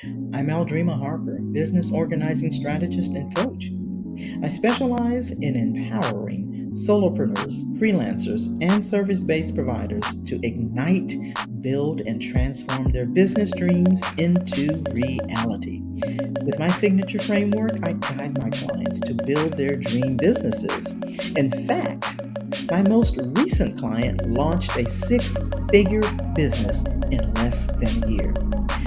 I'm Aldreama Harper, business organizing strategist and coach. I specialize in empowering solopreneurs, freelancers, and service based providers to ignite, build, and transform their business dreams into reality. With my signature framework, I guide my clients to build their dream businesses. In fact, my most recent client launched a six-figure business in less than a year.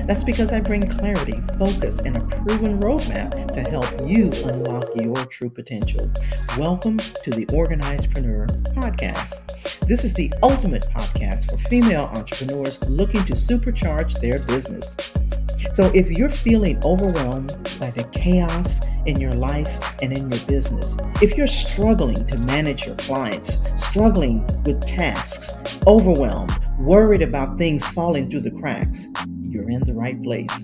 That's because I bring clarity, focus, and a proven roadmap to help you unlock your true potential. Welcome to the Organizedpreneur Podcast. This is the ultimate podcast for female entrepreneurs looking to supercharge their business. So if you're feeling overwhelmed by the chaos in your life and in your business, if you're struggling to manage your clients, struggling with tasks, overwhelmed, worried about things falling through the cracks, you're in the right place.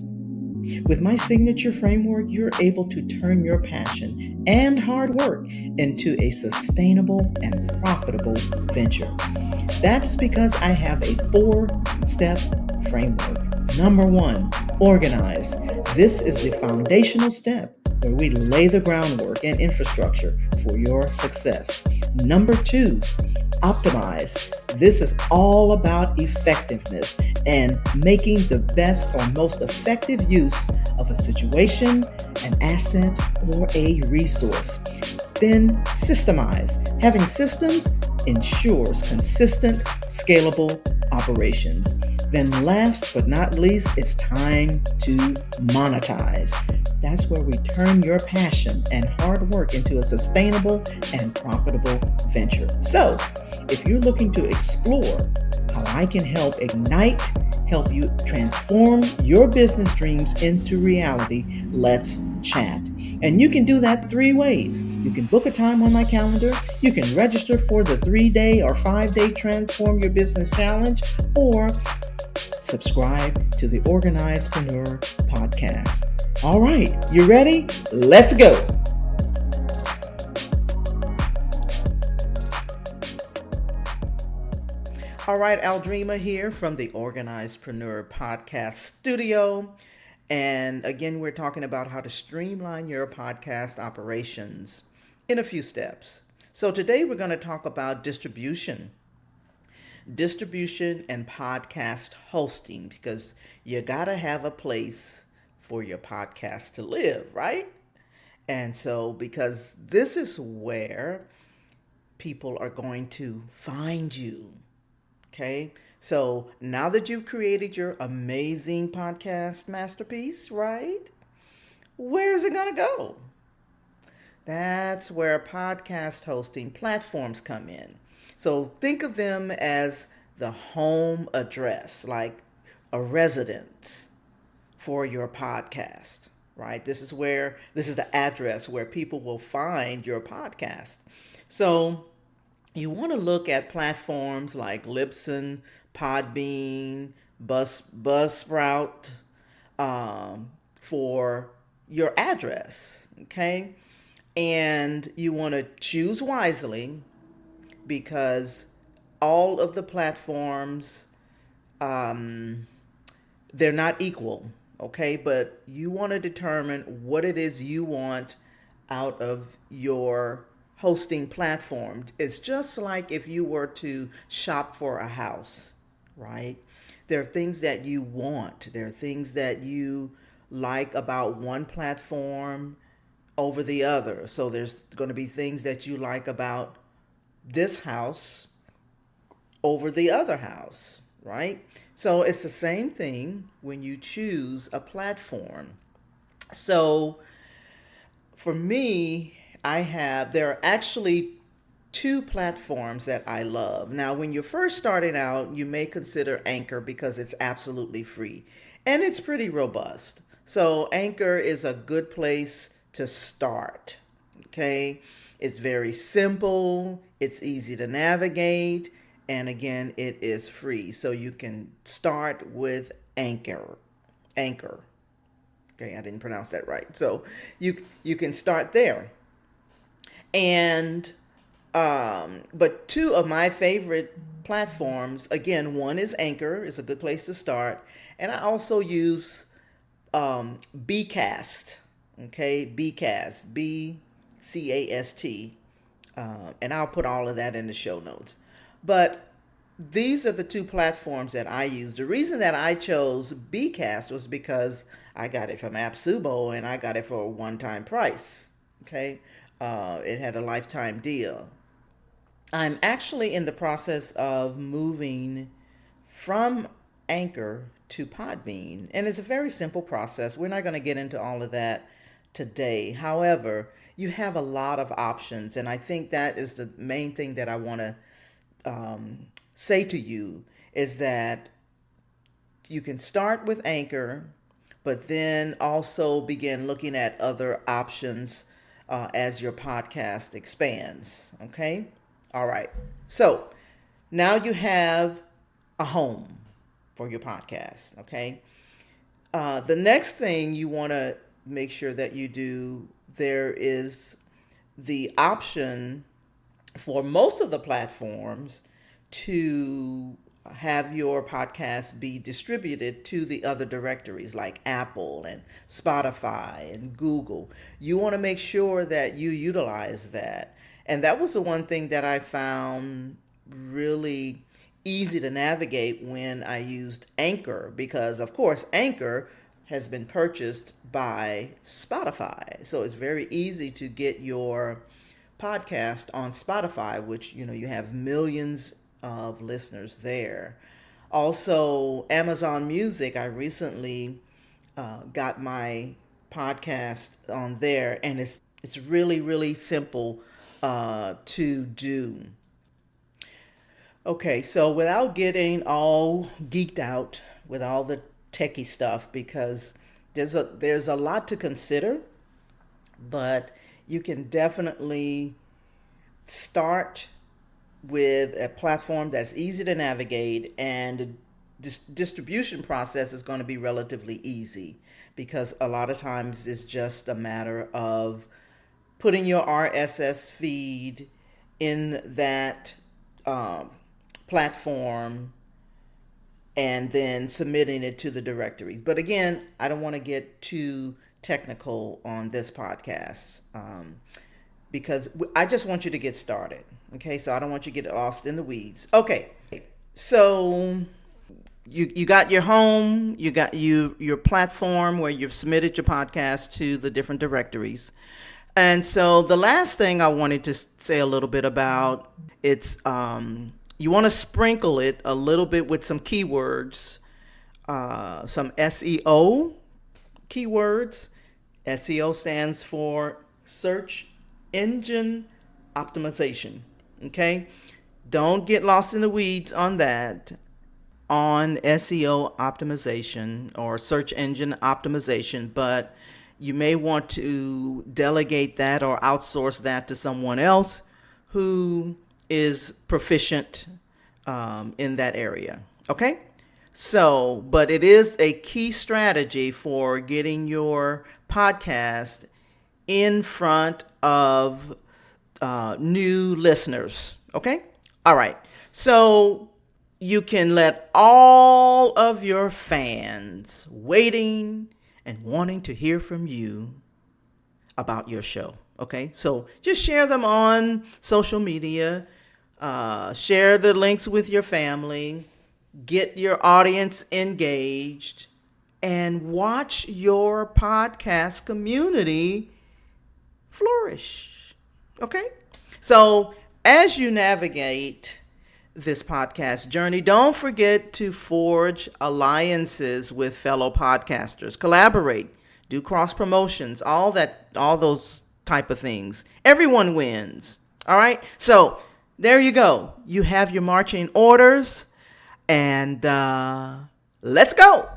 With my signature framework, you're able to turn your passion and hard work into a sustainable and profitable venture. That's because I have a 4-step framework. Number 1, organize. This is the foundational step where we lay the groundwork and infrastructure for your success. Number 2, optimize. This is all about effectiveness and making the best or most effective use of a situation, an asset, or a resource. Then systemize. Having systems ensures consistent, scalable operations. Then last but not least, it's time to monetize. That's where we turn your passion and hard work into a sustainable and profitable venture. So, if you're looking to explore how I can help you transform your business dreams into reality, let's chat. And you can do that 3 ways. You can book a time on my calendar, you can register for the 3-day or 5-day Transform Your Business Challenge, or subscribe to the Organizedpreneur Podcast. All right, you ready? Let's go. All right, Aldreama here from the Organizedpreneur Podcast Studio. And again, we're talking about how to streamline your podcast operations in a few steps. So today we're going to talk about distribution and podcast hosting, because you got to have a place for your podcast to live, right? And so because this is where people are going to find you. Okay, so now that you've created your amazing podcast masterpiece, right? Where's it going to go? That's where podcast hosting platforms come in. So think of them as the home address, like a residence for your podcast, right? This is the address where people will find your podcast. So you want to look at platforms like Lipsyn, Podbean, Buzsprout for your address, okay? And you want to choose wisely, because all of the platforms, they're not equal, okay? But you want to determine what it is you want out of your hosting platform. It's just like if you were to shop for a house, right? There are things that you want. There are things that you like about one platform over the other. So there's going to be things that you like about this house over the other house, right? So it's the same thing when you choose a platform. So for me, there are actually 2 platforms that I love. Now, when you're first starting out, you may consider Anchor because it's absolutely free and it's pretty robust. So Anchor is a good place to start. Okay. It's very simple. It's easy to navigate. And again, it is free. So you can start with Anchor. Okay. I didn't pronounce that right. So you can start there. And but 2 of my favorite platforms, again, one is Anchor. It's a good place to start. And I also use Bcast, okay, Bcast, BCAST, and I'll put all of that in the show notes. But these are the two platforms that I use. The reason that I chose Bcast was because I got it from AppSumo and I got it for a one-time price. Okay, it had a lifetime deal. I'm actually in the process of moving from Anchor to Podbean, and it's a very simple process. We're not going to get into all of that today. However, you have a lot of options, and I think that is the main thing that I want to say to you is that you can start with Anchor, but then also begin looking at other options as your podcast expands. Okay? All right. So now you have a home for your podcast. Okay? The next thing you want to make sure that you do, there is the option for most of the platforms to have your podcast be distributed to the other directories like Apple and Spotify and Google. You want to make sure that you utilize that. And that was the one thing that I found really easy to navigate when I used Anchor, because of course Anchor has been purchased by Spotify. So it's very easy to get your podcast on Spotify, which, you have millions of listeners there. Also, Amazon Music, I recently got my podcast on there, and it's really, really simple to do. Okay, so without getting all geeked out with all the techie stuff, because there's a lot to consider, but you can definitely start with a platform that's easy to navigate, and the distribution process is going to be relatively easy, because a lot of times it's just a matter of putting your RSS feed in that platform and then submitting it to the directories. But again, I don't want to get too technical on this podcast because I just want you to get started. Okay, so I don't want you to get lost in the weeds. Okay, so you got your home, you got your platform where you've submitted your podcast to the different directories. And so the last thing I wanted to say a little bit about, it's you want to sprinkle it a little bit with some keywords, some SEO keywords. SEO stands for search engine optimization. Okay? Don't get lost in the weeds on that, on SEO optimization or search engine optimization, but you may want to delegate that or outsource that to someone else who is proficient in that area. Okay? So, but it is a key strategy for getting your podcast in front of new listeners. Okay? All right. So you can let all of your fans waiting and wanting to hear from you about your show. Okay? So just share them on social media. Share the links with your family. Get your audience engaged. And watch your podcast community flourish. Okay? So as you navigate this podcast journey, don't forget to forge alliances with fellow podcasters. Collaborate, do cross promotions, all those type of things. Everyone wins. All right? So there you go. You have your marching orders, and let's go.